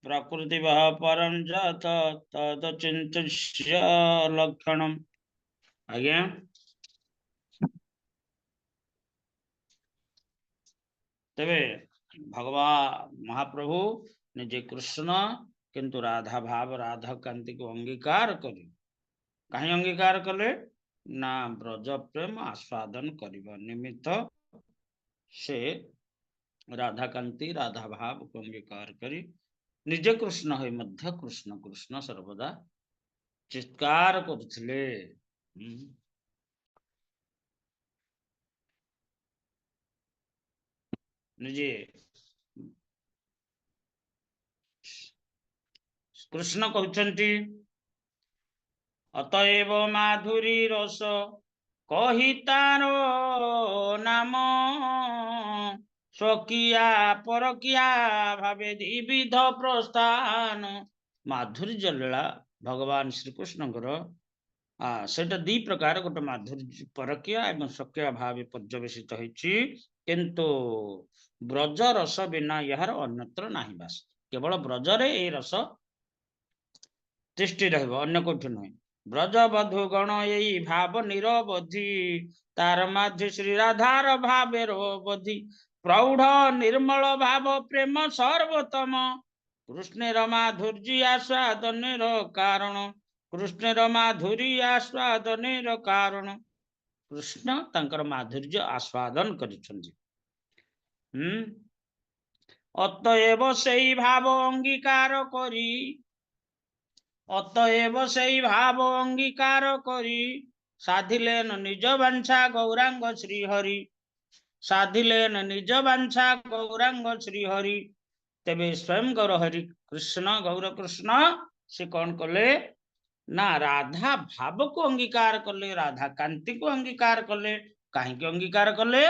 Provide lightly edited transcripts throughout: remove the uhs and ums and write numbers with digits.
प्रकृति परम जात तदचिंत्य लक्षणम। आज्ञा तेरे भगवान महाप्रभु निजे कृष्ण किंतु राधा भाव राधा कांति को अंगीकार करे। कहीं अंगीकार कले ना ब्रज प्रेम आस्वादन करने निमित्त से राधा कांति राधा भाव को अंगीकार करी निजे कृष्ण है मध्य कृष्ण कृष्ण सर्वदा चित्कार करथिले। निजे कृष्ण कहते अतएव माधुरी रस कही तारो नाम स्वकिया परकिया भावे द्विविध प्रस्थान। माधुर्य लीला भगवान श्री कृष्ण सेटा दी प्रकार गोटे माधुर्य परकिया एवं स्वकिया भाव पर्यवेसित होइछि किंतु ब्रज रस बिना यार अन्यत्र नाही। बास केवल ब्रजरे ए रस तिष्टि रहइबो अन्य कोठी नहीं। ब्रज बधु गण यही भाव निरवधि तार माध्य श्री राधार भावेर बधि प्रौढ़ निर्मल भाव प्रेम सर्वोत्तम कृष्णेर माधुर्य आस्वादनेर कारण कृष्णेर माधुर्य आस्वादनेर कारण कृष्ण तांकर माधुर्य आस्वादन करिछन्ति। अतएव सेई भाव अंगीकार करी अतएव सेई भाव अंगीकार करी साधिलेन निज वांछा गौरांग श्रीहरि साधिलेन निज वांछा गौरांग श्रीहरि। तेबे स्वयं गौर हरि कृष्ण गौर कृष्ण से कौन कले ना राधा भाव को अंगीकार कले राधा कांति को अंगीकार कले। कहीं अंगीकार कले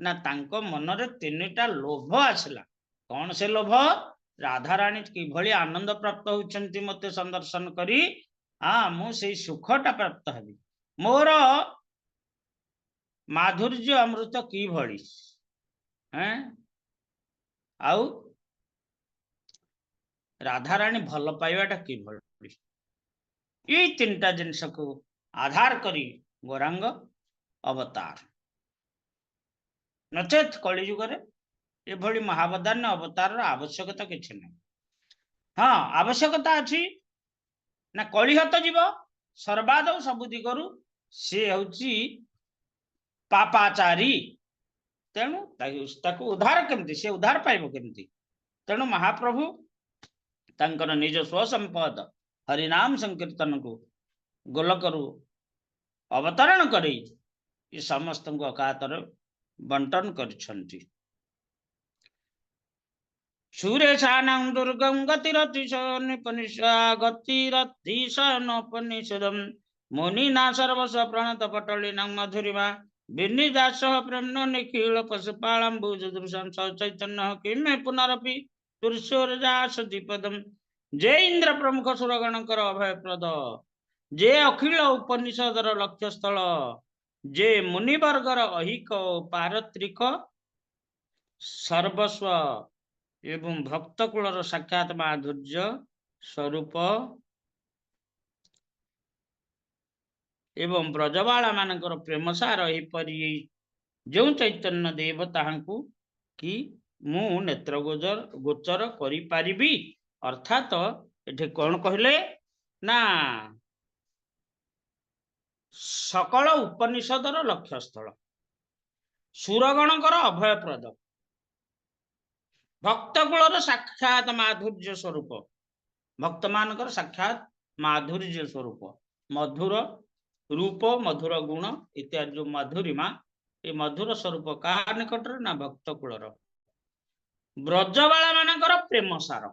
ना तांको मनरे तीनटा लोभ आसला। कौन से लोभ राधा रानी किभली आनंद प्राप्त होती मते संदर्शन करी मु से सुखटा प्राप्त हेबी मोर माधुर्य अमृत किभली आउ राधा रानी भल पाइबाटा किभली ये तीनटा जिनस को आधार करी गौरांग अवतार नचेत कलिजुगे एभली महावदान्य अवतार आवश्यकता किछि नहीं। हाँ आवश्यकता अच्छी ना कलिहत जीव सर्वाद सबु दिगरु सी हूँ पापाचारी तेणु ताकू उद्धार केमती से उद्धार पाइब केमती तेणु महाप्रभु तांकर निज स्वसंपद हरिनाम संकीर्तन को गोलकरु अवतरण करी समस्त को अकातर बंटन करिछन्ति। सुरेशानां दुर्गं गतिरतिशनोपनिषदं मुनिना सर्वस्व प्रणत पटलिनां मधुरिमा विनिदासः प्रेम्नो निखिल पशुपालम्बुजदृशं चैतन्यः किमे पुनरपि तुर्षोरजासदीपदं। जे इंद्र प्रमुख सुरगणकर अभयप्रद जे अखिल उपनिषदर लक्ष्यस्थल जे मुनिवर्गर अहिक पारत्रिक सर्वस्व एवं भक्त कुलर साक्षात माधुर्य स्वरूप एवं ब्रजबाला मानकर प्रेमसार एपरी जो चैतन्य देवता कि मु नेत्र गोचर करि पारिबी अर्थात एठे कौन कहले ना सकल उपनिषदर लक्ष्यस्थल सुरगणकर अभयप्रद भक्त कुलर साक्षात माधुर्य स्वरूप भक्त मानकर साक्षात माधुर्य स्वरूप मधुर रूप मधुर गुण इत्यादि जो मधुरिमा ये मधुर स्वरूप का निकट ना भक्त कुलर ब्रजबाला मानकर प्रेम सार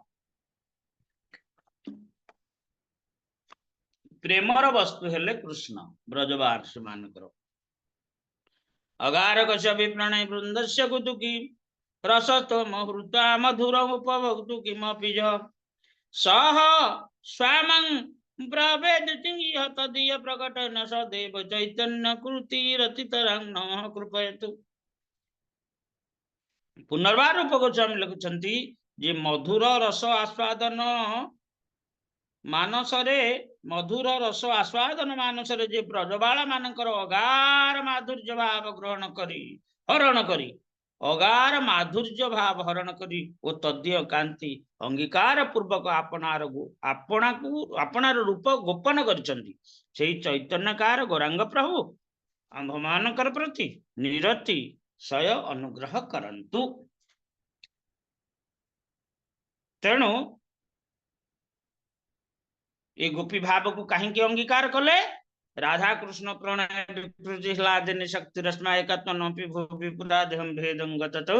प्रेमर वस्तु हेले कृष्ण ब्रजवासी मानकर अगार कश्यपि प्रणय वृंदस्य कुतुकी रसतो महृता मधुर उपभोक्तु किमपि सह स्वामं ब्रवेदितिह तदीय प्रकटन सदैव चैतन्य कृतिरतितरं नमः कृपयतु। पुनर्बार रूप गोस्वामी लिखुछंती जे मधुर रस आस्वादन मानसरे मधुर रस आस्वादन मानसरे जे ब्रजबाला मानकर अगार माधुर्य भाव ग्रहण करी हरण करी अगार माधुर्य भाव हरण करी ओ तद्य कांति अंगीकार पूर्वक आपणार रूप गोपन करछंती सेई चैतन्यकार गौरांग प्रभु आम्भमानकर प्रति निरति सय अनुग्रह करंतु। तेणु ये गोपी भाव को कहीं अंगीकार कले राधा कृष्ण प्रणय विप्रतिह्लादिनी शक्ति रश्मा एकत्वनपि भूपि पुराधम भेदं गततु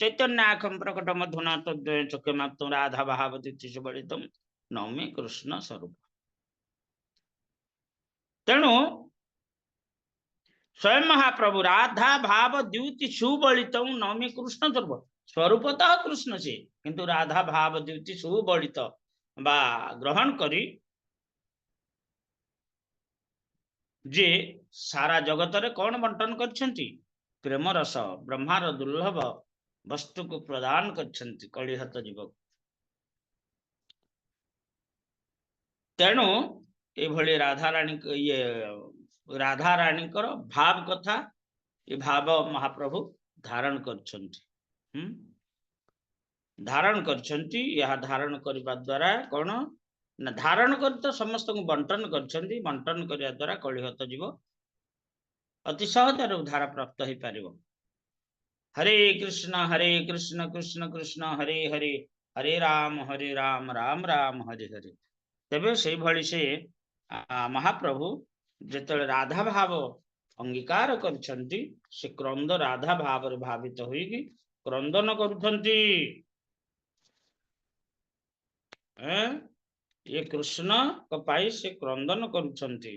चैतन्याखम प्रकट मधुना तद्वय चक्षुमाप्तु राधा भाव दितिषु बलितम नौमी कृष्ण स्वरूप। तेणु स्वयं महाप्रभु राधा भाव द्युति सुबलितम नौमी कृष्ण स्वरूप स्वरूपतः कृष्ण से किंतु राधा भाव द्युति सुबलित बा ग्रहण करी जे सारा जगत रे कौन बंटन करछंती प्रेम रस ब्रह्मार दुर्लभ वस्तु को प्रदान करछंती कलिहत जीवक। तेणु ए भली राधा रानी ये राधा रानी कर भाव कथा ये भाव महाप्रभु धारण करछंती धारण करछंती यह धारण करबा द्वारा कौन ना धारण कर तो समस्त को बंटन करछंती बंटन करिया द्वारा कलिहत जीव अति सहज उद्धार प्राप्त हो पार। हरे कृष्ण कृष्ण कृष्ण हरे हरे हरे राम राम राम हरे हरे। तेबे से भली से महाप्रभु जेतले राधा भाव अंगीकार करछंती से क्रंद राधा भाव रे भावित होइगी क्रंदन करूछंती ये कृष्ण कपाई से क्रंदन करूछंती।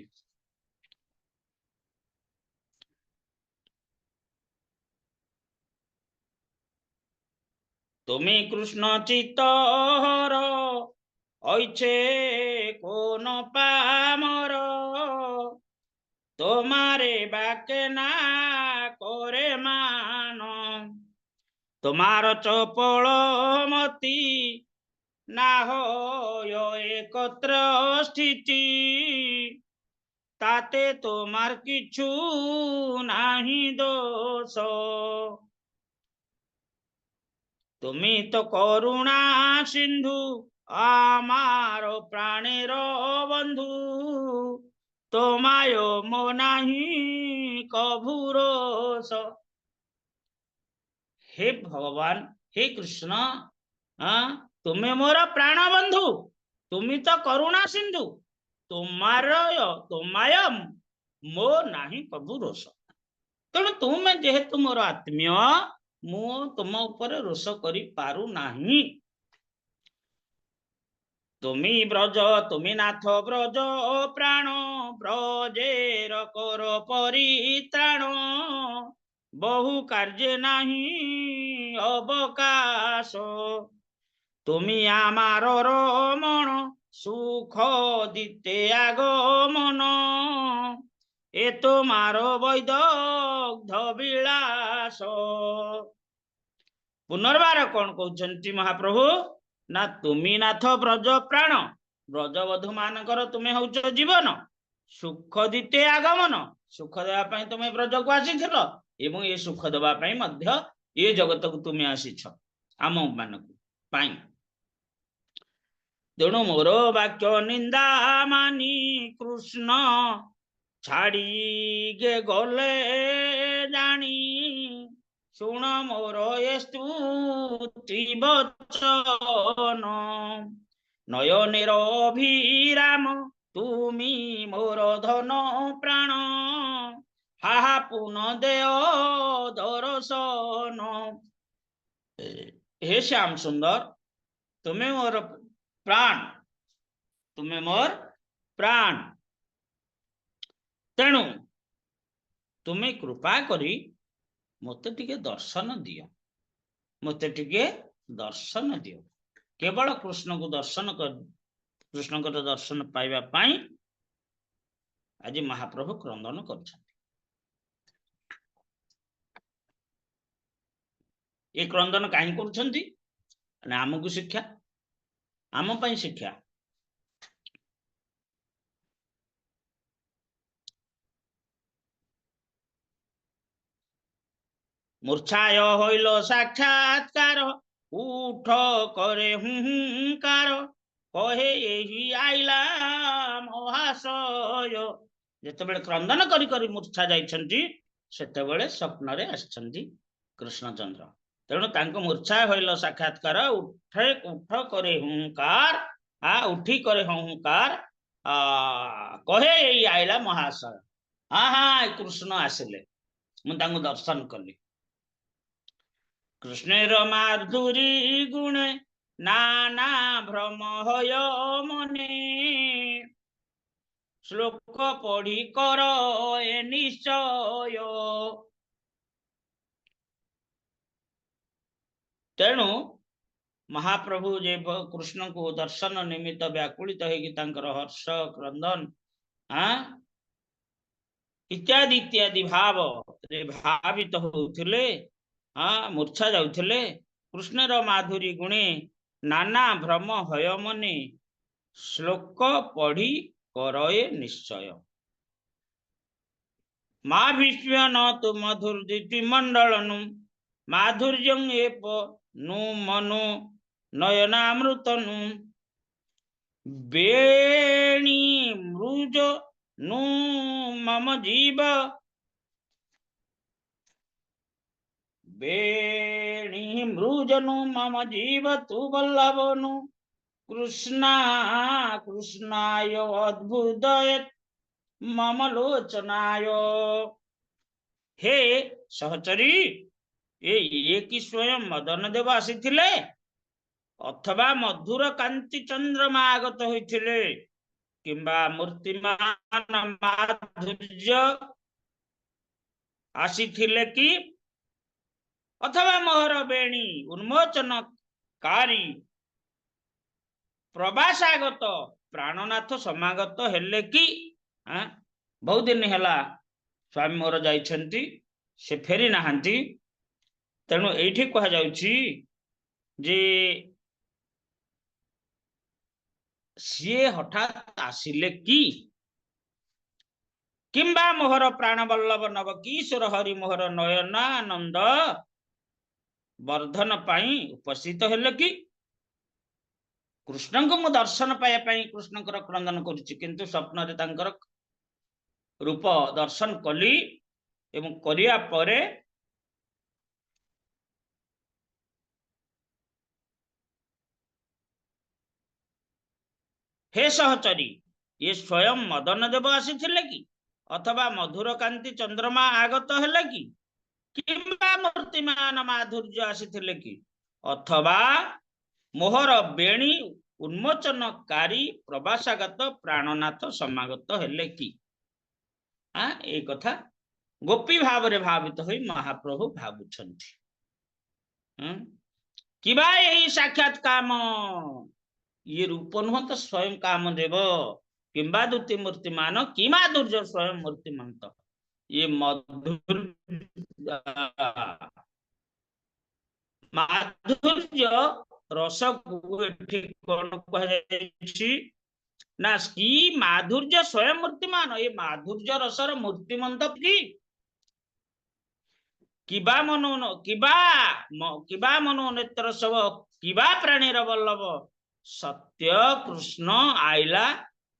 तुम्हें कृष्ण चित्तर ऐछे कोन पामर तुम्हारे बाके ना करे मान तुम्हार चपल मती ना हो एकत्र स्थिति ताते तुम्हार किछु नाही दोष तुम्ही तो करुणा सिंधु आमारो प्राणेर बंधु तोमायो मो नाही कभुरोस। हे भगवान हे कृष्ण तुम्हें मोर प्राण बंधु तुम्ही तो करुणा सिंधु तुम्हाय मो नाही प्रभु रोष। तेणु तुम्हें जेहेतु मोर आत्मीय मु तुम ऊपर रोष करि पारु नाही। तुमी ब्रज तुमी नाथ ब्रज प्राण ब्रजेर कर परित्राण बहु कार्य नाही अवकाश तुमी आमार रमण सुख दिते आगमन ए तुम्हारो वैदग्ध विलास। पुनर्बार कौन कहते महाप्रभु ना तुमी नाथ ब्रज प्राण ब्रजवधु मानकर तुम्हें हौच जीवन सुख दिते आगमन सुख देवाई तुम्हें ब्रज को आसीथिल एवं ये सुख देवाई मध्य ये जगत को तुम्हें आसीछ आम मान पाई। तेणु मोर वाक्य निंदा मानी कृष्ण छाड़ी गे गले जानी सुन मोर ये स्तुति वचन नयनेर अभिराम तुमी मोर धन प्राण हाहा पुन देय दर्शन। हे श्याम सुंदर तुम्हें मोर प्राण तुम्हें मोर प्राण तेणु तुम्हें कृपा करी मते टिके दर्शन दियो मते टिके दर्शन दियो। केवल कृष्ण को दर्शन कर कृष्ण को दर्शन पाइबा पाई आज महाप्रभु क्रंदन कर। ये क्रंदन कहीं करुछंती आमको शिक्षा आम पई शिक्षा मूर्छाय होइल साक्षात्कार उठ करे हुंकार कहे यही आइला महाशय जेतेबेले क्रंदन करी करी मूर्छा जाइछंती सेतेबेले स्वप्न रे आछंती कृष्णचंद्र तेणु तांको मूर्छा होइल साक्षात्कार उठे उठ करे हुंकार उठी करे हुंकार कहे यही आइला महाशय हाँ हाँ कृष्ण आसिले मु तांको दर्शन कली कृष्णेर माधुरी गुणे नाना भ्रम हय मने श्लोक पढ़ी कर ए निश्चय तेणु महाप्रभु जे कृष्ण को दर्शन निमित्त व्याकुलित होकर हर्ष क्रंदन इत्यादि इत्यादि भाव रे भावित होउथिले मूर्छा जाउथिले कृष्णर माधुरी गुणे नाना भ्रम हय मने श्लोक पढ़ी करए निश्चय मा विश्व न तो मधुर मंडलनु माधुर्यं एप नु मनो नयनामृतनु बेणी मृज नु मम जीव बेणी मृजनु मम जीव तु वल्लभनु कृष्णा कृष्णाय अद्भुत मम लोचनाय हे सहचरी ये कि स्वयं मदन देव आसीथिले अथवा मधुर कांति चंद्रमा आगत होइथिले किंबा मूर्तिमान माधुर्य आसीथिले कि अथवा मोहर बेणी उन्मोचनकारी प्रवासागत प्राणनाथ समागत हेले कि बहुत दिन हैला स्वामी मोर जाइछंती से फेरी नाहंती तेणु एठी कहा जाउछि जे सीए हठात आसिले कि किंबा मोहर प्राणवल्लभ नव किशोर हरि मोहर नयनानंद वर्धन पाई उपस्थित हेले कि कृष्ण को मु दर्शन पाया पाई कृष्ण क्रंदन करुछि किंतु स्वप्न रे तांकर रूप दर्शन कली एवं करिया परे हे सहचरी ये स्वयं मदन देव आसीथिले कि अथवा मधुर कांति चंद्रमा आगत हेले कि किंबा मूर्तिमान माधुर्य आसीथिले कि अथवा मोहर बेणी उन्मोचनकारी प्रवासागत प्राणनाथ समागत हेले कि ए कथा गोपी भाव रे भावित होई महाप्रभु भावुछंती किबा यही साक्षात काम ये रूप नुह तो स्वयं काम देव किंबा द्वितीय मूर्तिमान कि माधुर्य स्वयं मूर्तिमंत ये माधुर्य रस कौन कह ना कि माधुर्य स्वयं मूर्तिमान ये माधुर्य रसर मूर्तिमंत कि किबा मनो किबा मनो नेत्र सब किबा प्राणीर वल्लभ सत्य कृष्ण आइला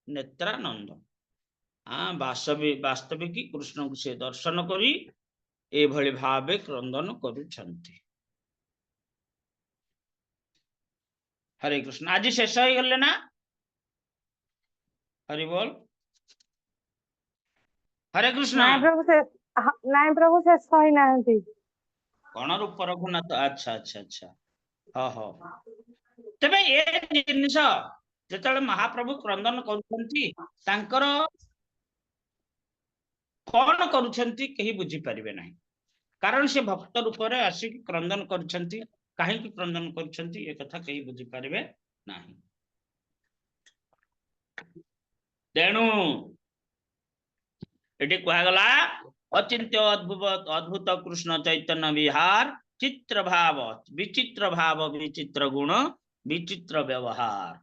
नेत्रानंद वास्तविक कृष्ण को से दर्शन करी ए भली भावे क्रंदन करुछंती हरे कृष्ण आज शेष हो गले ना हरि बोल हरे कृष्ण नाय प्रभु शेष होई नाहंती कौन रूप रघुनाथ अच्छा अच्छा अच्छा हाँ हाँ तबे ये जिनिस जेतले महाप्रभु क्रंदन करुछंती तांकर कौन करुछंती कहीं बुझी परिबे नहीं कारण से भक्त रूप रे आसी क्रंदन करुछंती काहे कि क्रंदन करुछंती ए कथा कहीं बुझी परिबे नहीं तेणु एटी कहा गला अचिंत्य अद्भुत अद्भुत कृष्ण चैतन्य विहार चित्र भाव विचित्र गुण विचित्र व्यवहार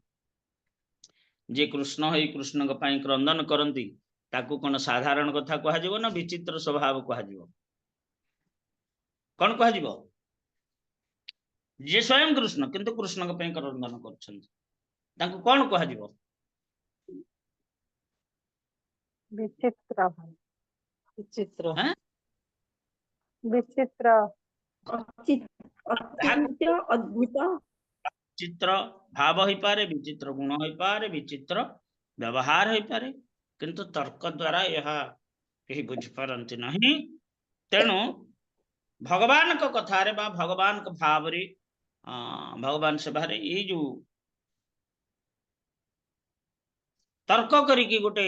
जे कृष्ण होई कृष्ण क्रंदन करती ताकू कौन साधारण कथा कह ना विचित्र स्वभाव कह कौन कह जे स्वयं कृष्ण किंतु कृष्ण क्रंदन कर कौन कह विचित्र विचित्र विचित्र अचिंत्य अद्भुत चित्र भाव हो पारे विचित्र गुण हो पारे विचित्र व्यवहार हो पारे किंतु तर्क द्वारा यह कहीं बुझिपारती नहीं तेणु भगवान को कथारे बा भगवान को भाव रे भगवान सभा ये जो तर्क करिकी गोटे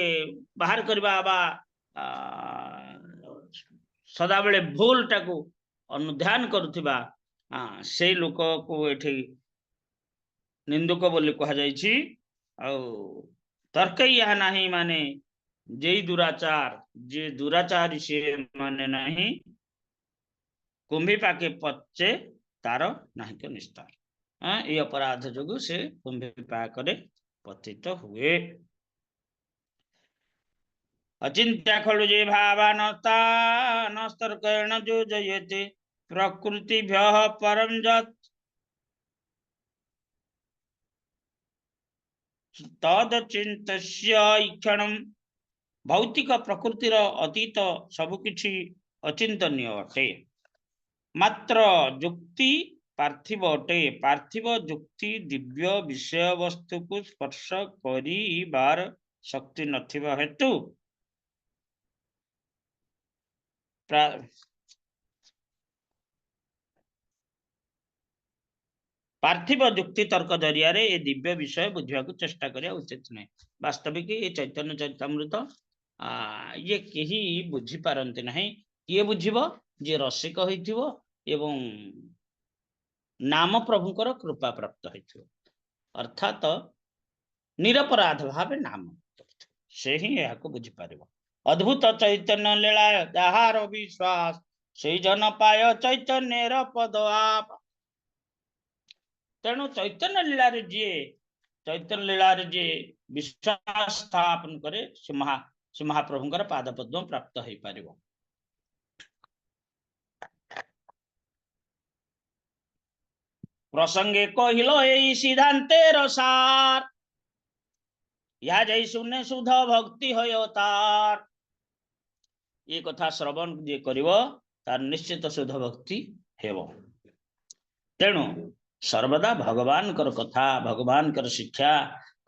बाहर करवा बा सदा बेले भूल टाकू अनुध्यान करुथिबा से लोक को एठी निंदुक बोली कहा जायछि तर्क यह नहीं माने जे दुराचार से माने नहीं कुंभी पाके पचे तार नहीं के निस्तार ये अपराध जोगु से कुंभी पाकरे पतित हुए अचिंत्या खलु जे भावानता नस्तर्केण जो जयते प्रकृतिभ्यः परं जत् तदचिंतस्य ईक्षणं भौतिक प्रकृतिर अतीत सबुकिछि अचिंतनीय अटे मात्र जुक्ति पार्थिव अटे पार्थिव जुक्ति दिव्य विषय वस्तु को स्पर्श करिबार शक्ति नथिबा हेतु पार्थिव जुक्ति तर्क जरिया रे ये दिव्य विषय बुझा चेष्टा करिया उचित नहीं वास्तविक ये चैतन्य चरितामृत ये कहीं बुझी पारती नहीं किए बुझिब जे रसिक होइथिबो एवं नाम प्रभुकर कृपा प्राप्त होइथिबो अर्थात निरपराध भाव नाम से ही यह को बुझी पारिबो अद्भुत चैतन्य लीला जहार विश्वास से जन पाय चैतन्य पद आप तेणु चैतन्य लीला जी विश्वास स्थापन करे से महाप्रभुंकर पाद पद्म प्राप्त हो पारिबो प्रसंगे कहिलो एई सिद्धांतेर सार या जै सुने शुद्ध भक्ति होय तार ये कथा श्रवण जे करिवो तार निश्चित शुद्ध भक्ति हेबो तेणु सर्वदा भगवान कर कथा भगवान कर शिक्षा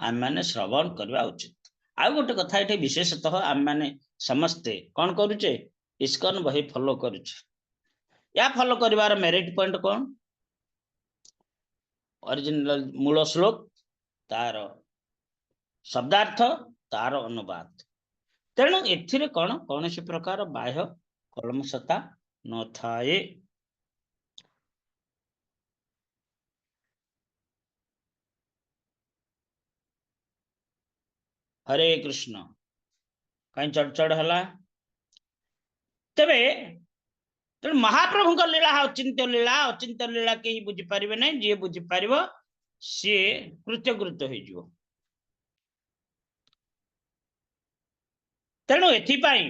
आम मैंने श्रवण करवा उचित आ गोटे कथा ये विशेषतः आम मैंने समस्ते कौन करुचे इस्कन बही फॉलो करुचे या फॉलो करिवार मेरिट पॉइंट कौन ओरिजिनल मूल श्लोक तार शब्दार्थ तार अनुवाद तेणु एथिरे कौन कौन सी प्रकार बाह्य कलमसता न थाए हरे कृष्ण कहीं चढ़चढ़ है तेरे तेणु महाप्रभु का लीला अचिंत्य लीला कहीं बुझीपारे ना जी बुझीपार सी कृत्यकृत हो तेणु एथिपाई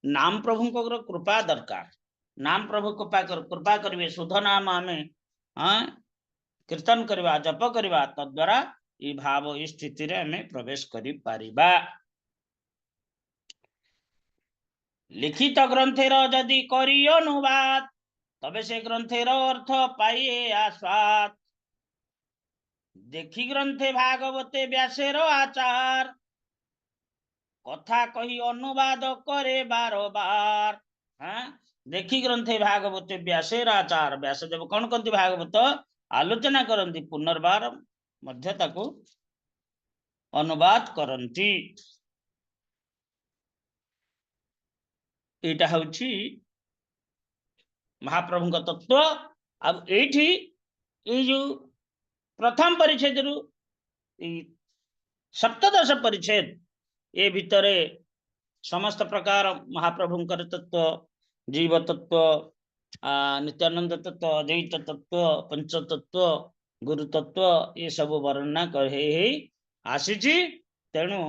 नाम प्रभु कृपा दरकार नाम प्रभु कृपा करेंगे शुद्ध नाम आम कीर्तन करवा जप करवा तद्वारा ये भाव ये स्थिति रे हमें प्रवेश करि पारिबा लिखित ग्रंथेर जदि करी अनुवाद तबे से ग्रंथेर अर्थ पाइए आस्वाद देखी ग्रंथे भागवते व्यासेर आचार कथा कही अनुवाद करे बार बार देखी ग्रंथे भागवते व्यासेर आचार व्यासदेव कौन करती भागवत आलोचना करती पुनर्बार मध्य ताकू अनुवाद करती एटा हउची महाप्रभु का तत्व अब एठी ये जो प्रथम परिच्छेद रु सप्तदश परिच्छेद ये भितरे समस्त प्रकार महाप्रभु तत्व जीव तत्व नित्यानंद तत्व, अद्वैत तत्व, पंच तत्व, गुरु तत्व ये सब वर्णना करे आसीची। तेणु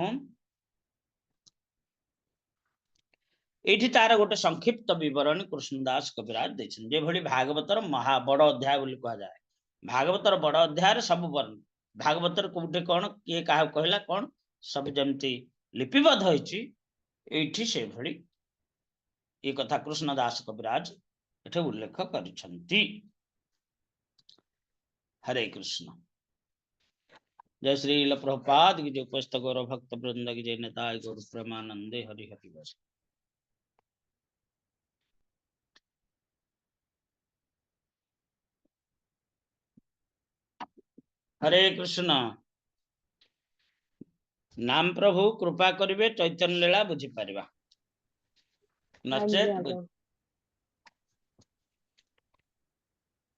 एठी तार गोटे संक्षिप्त विवरण कृष्णदास कविराज देछन। जे भली भागवतर महा बड़ अध्याय बोली कहा जाए, भागवतर बड़ अध्याय सब वर्ण, भागवतर कोटे कौन किए काहा कहला कौन सब जमती लिपिबद्ध होइची, एठी से भली ये कथा कृष्णदास कविराज एठे उल्लेख करिसंती। हरे कृष्ण। जय श्री प्रभुपाद की जय, उपस्थ गौरव भक्त वृंद की जय, नेताय गौर प्रेमानंदे हरि हरि बस। हरे कृष्ण। नाम प्रभु कृपा करिवे चैतन्य लीला बुझी पारिबा, नचेत आज्ञा बुझ। प्रभु।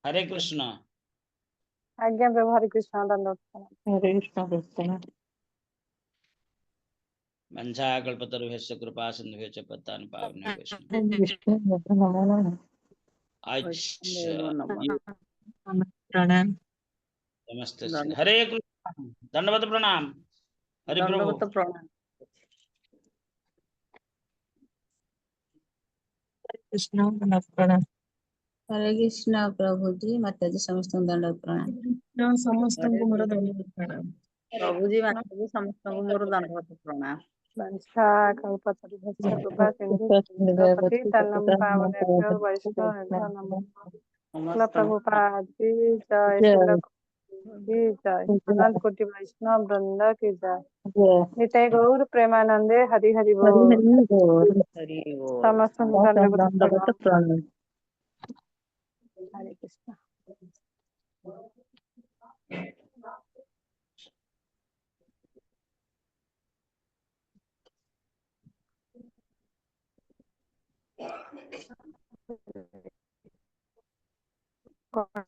हरे कृष्ण। आज्ञा प्रभु। हरे कृष्ण। दंडवत प्रणाम। हरे कृष्ण कृष्ण। वंशा कल्पतरुभ्यश्च कृपा सिन्धुभ्यश्च पतितानां पावनेभ्यो वैष्णवेभ्यो हरे कृष्ण नमो नमः। अच्छा ये प्रणाम। नमस्ते श्री हरे कृष्ण। दंडवत प्रणाम। हरि प्रभु। दंडवत प्रणाम। कृष्ण प्रणाम। हरे कृष्ण प्रभु जी, माता जी समस्त दंड प्रणाम। समस्त मोर दंडवत प्रणाम। प्रभु जी, माता जी समस्त मोर दंडवत प्रणाम। वंशा कल्पतरुभ्यश्च कृपा सिन्धुभ्यश्च पतितानां पावनेभ्यो वैष्णवेभ्यो नमः। श्रील समस्त प्रभुपाद की जय। श्रील की जय। अनंत कोटि वैष्णव वृंद की जय। निताय गौर प्रेमानंदे हरि हरि हरि बोल। हरि बोल। हरि बोल। समस्त दंडवत दंडवत प्रणाम। प्रणाम। हरे कृष्ण। कौन